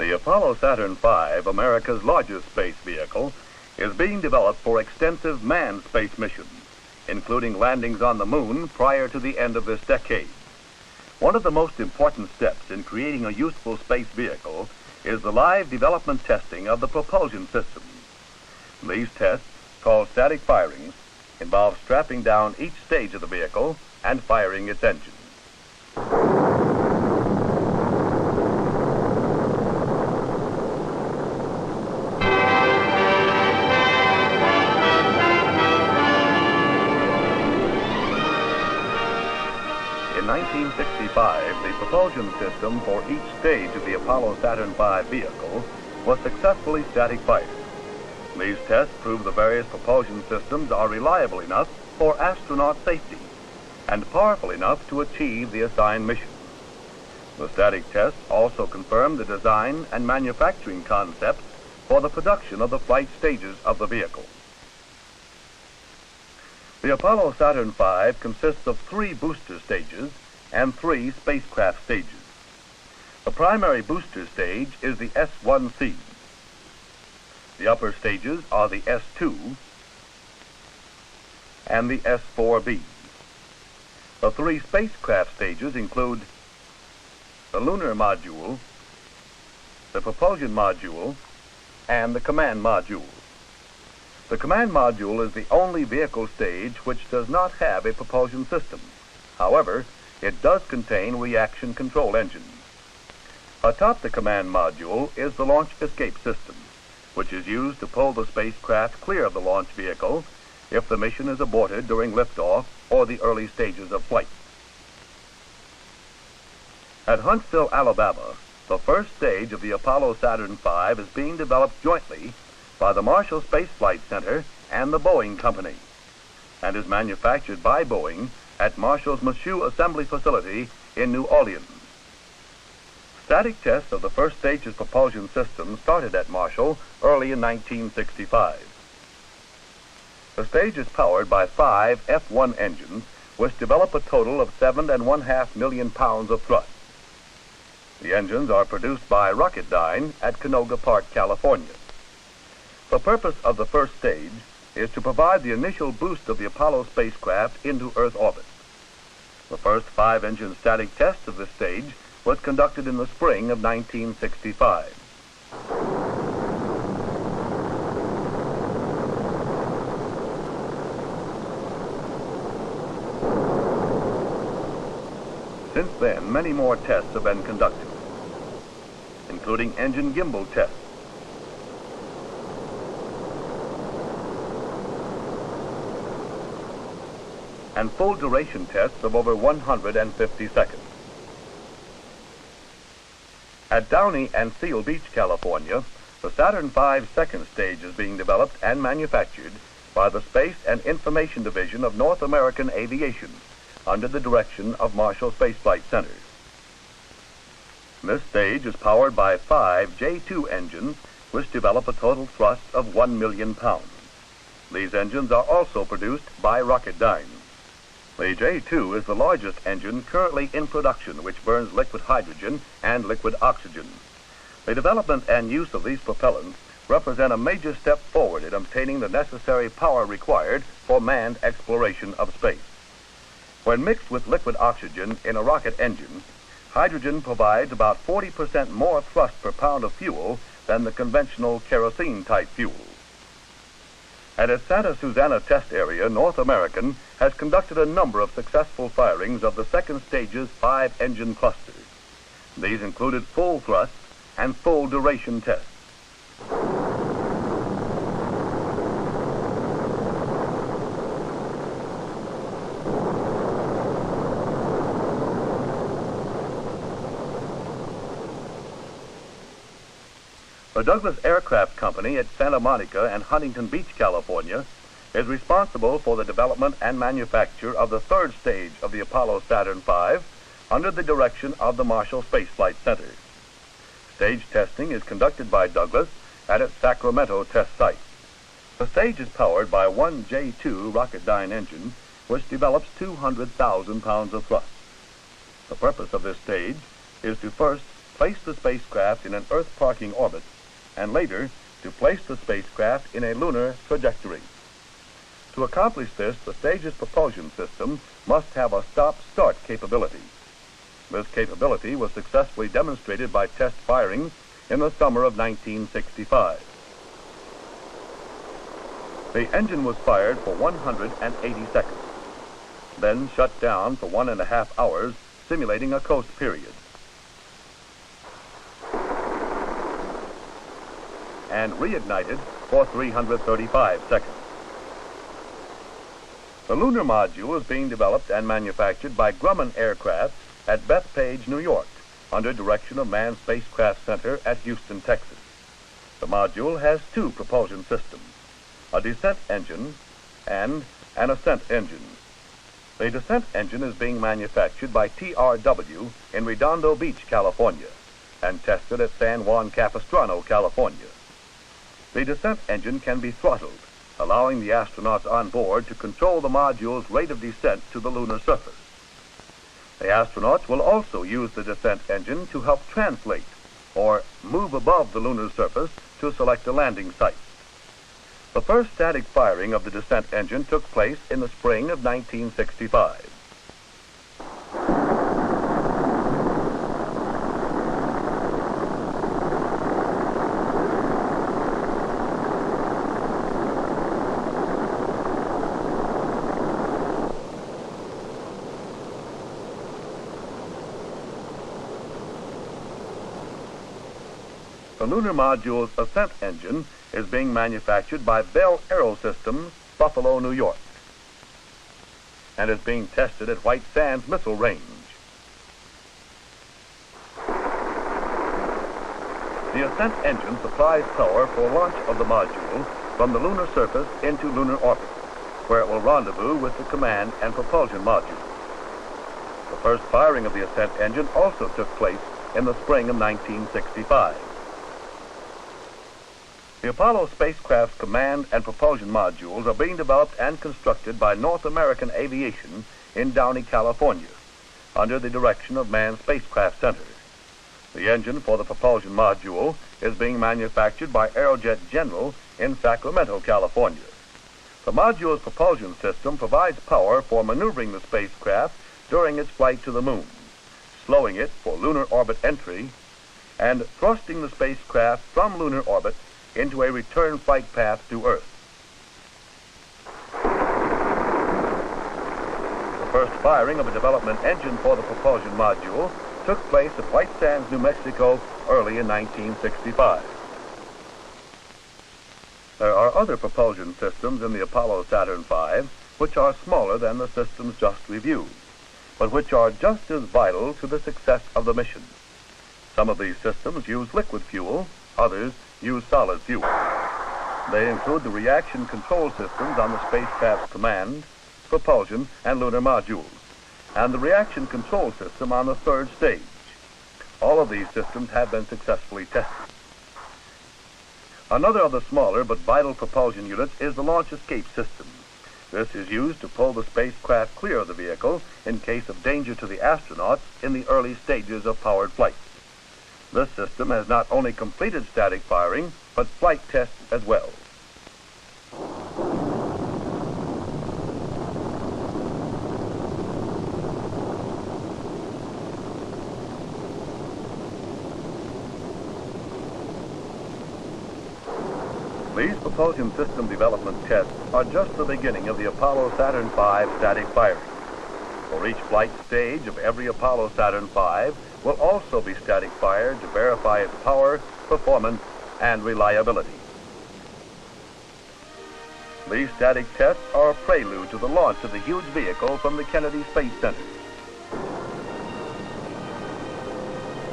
The Apollo Saturn V, America's largest space vehicle, is being developed for extensive manned space missions, including landings on the moon prior to the end of this decade. One of the most important steps in creating a useful space vehicle is the live development testing of the propulsion system. These tests, called static firings, involve strapping down each stage of the vehicle and firing its engine. In 1965, the propulsion system for each stage of the Apollo Saturn V vehicle was successfully static fired. These tests prove the various propulsion systems are reliable enough for astronaut safety and powerful enough to achieve the assigned mission. The static tests also confirm the design and manufacturing concepts for the production of the flight stages of the vehicle. The Apollo Saturn V consists of 3 booster stages and 3 spacecraft stages. The primary booster stage is the S1C. The upper stages are the S2 and the S4B. The 3 spacecraft stages include the lunar module, the propulsion module, and the command module. The command module is the only vehicle stage which does not have a propulsion system. However, it does contain reaction control engines. Atop the command module is the launch escape system, which is used to pull the spacecraft clear of the launch vehicle if the mission is aborted during liftoff or the early stages of flight. At Huntsville, Alabama, the first stage of the Apollo Saturn V is being developed jointly by the Marshall Space Flight Center and the Boeing Company, and is manufactured by Boeing at Marshall's Michoud Assembly Facility in New Orleans. Static tests of the first stage's propulsion system started at Marshall early in 1965. The stage is powered by 5 F1 engines, which develop a total of 7.5 million pounds of thrust. The engines are produced by Rocketdyne at Canoga Park, California. The purpose of the first stage is to provide the initial boost of the Apollo spacecraft into Earth orbit. The first 5-engine static test of this stage was conducted in the spring of 1965. Since then, many more tests have been conducted, including engine gimbal tests, and full duration tests of over 150 seconds. At Downey and Seal Beach, California, the Saturn V's second stage is being developed and manufactured by the Space and Information Division of North American Aviation under the direction of Marshall Space Flight Center. This stage is powered by 5 J2 engines which develop a total thrust of 1 million pounds. These engines are also produced by Rocketdyne. The J2 is the largest engine currently in production, which burns liquid hydrogen and liquid oxygen. The development and use of these propellants represent a major step forward in obtaining the necessary power required for manned exploration of space. When mixed with liquid oxygen in a rocket engine, hydrogen provides about 40% more thrust per pound of fuel than the conventional kerosene-type fuel. At its Santa Susana test area, North American has conducted a number of successful firings of the second stage's 5-engine clusters. These included full thrust and full duration tests. The Douglas Aircraft Company at Santa Monica and Huntington Beach, California, is responsible for the development and manufacture of the third stage of the Apollo Saturn V under the direction of the Marshall Space Flight Center. Stage testing is conducted by Douglas at its Sacramento test site. The stage is powered by 1 J2 Rocketdyne engine, which develops 200,000 pounds of thrust. The purpose of this stage is to first place the spacecraft in an Earth parking orbit, and later to place the spacecraft in a lunar trajectory. To accomplish this, the stage's propulsion system must have a stop-start capability. This capability was successfully demonstrated by test firing in the summer of 1965. The engine was fired for 180 seconds, then shut down for 1.5 hours, simulating a coast period, and reignited for 335 seconds. The lunar module is being developed and manufactured by Grumman Aircraft at Bethpage, New York, under direction of Manned Spacecraft Center at Houston, Texas. The module has two propulsion systems, a descent engine and an ascent engine. The descent engine is being manufactured by TRW in Redondo Beach, California, and tested at San Juan Capistrano, California. The descent engine can be throttled, allowing the astronauts on board to control the module's rate of descent to the lunar surface. The astronauts will also use the descent engine to help translate or move above the lunar surface to select a landing site. The first static firing of the descent engine took place in the spring of 1965. The lunar module's ascent engine is being manufactured by Bell Aerosystems, Buffalo, New York, and is being tested at White Sands Missile Range. The ascent engine supplies power for launch of the module from the lunar surface into lunar orbit, where it will rendezvous with the command and propulsion module. The first firing of the ascent engine also took place in the spring of 1965. The Apollo spacecraft's command and propulsion modules are being developed and constructed by North American Aviation in Downey, California, under the direction of Manned Spacecraft Center. The engine for the propulsion module is being manufactured by Aerojet General in Sacramento, California. The module's propulsion system provides power for maneuvering the spacecraft during its flight to the moon, slowing it for lunar orbit entry, and thrusting the spacecraft from lunar orbit into a return flight path to Earth. The first firing of a development engine for the propulsion module took place at White Sands, New Mexico, early in 1965. There are other propulsion systems in the Apollo Saturn V which are smaller than the systems just reviewed, but which are just as vital to the success of the mission. Some of these systems use liquid fuel, others use solid fuel. They include the reaction control systems on the spacecraft's command, propulsion, and lunar modules, and the reaction control system on the third stage. All of these systems have been successfully tested. Another of the smaller but vital propulsion units is the launch escape system. This is used to pull the spacecraft clear of the vehicle in case of danger to the astronauts in the early stages of powered flight. This system has not only completed static firing, but flight tests as well. These propulsion system development tests are just the beginning of the Apollo Saturn V static firing. For each flight stage of every Apollo Saturn V will also be static fired to verify its power, performance, and reliability. These static tests are a prelude to the launch of the huge vehicle from the Kennedy Space Center.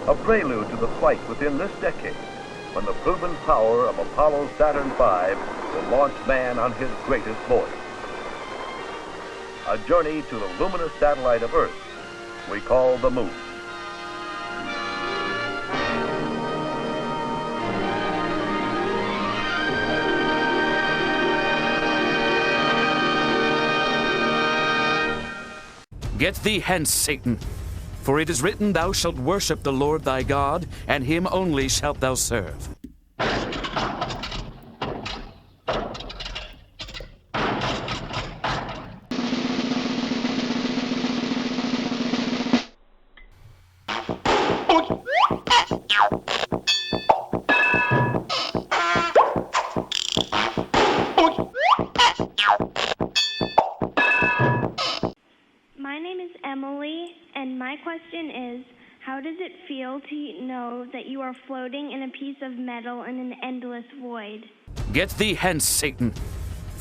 A prelude to the flight within this decade, when the proven power of Apollo Saturn V will launch man on his greatest voyage. A journey to the luminous satellite of Earth we call the Moon. Get thee hence, Satan. For it is written, Thou shalt worship the Lord thy God, and him only shalt thou serve. My name is Emily, and my question is, how does it feel to know that you are floating in a piece of metal in an endless void? Get thee hence, Satan.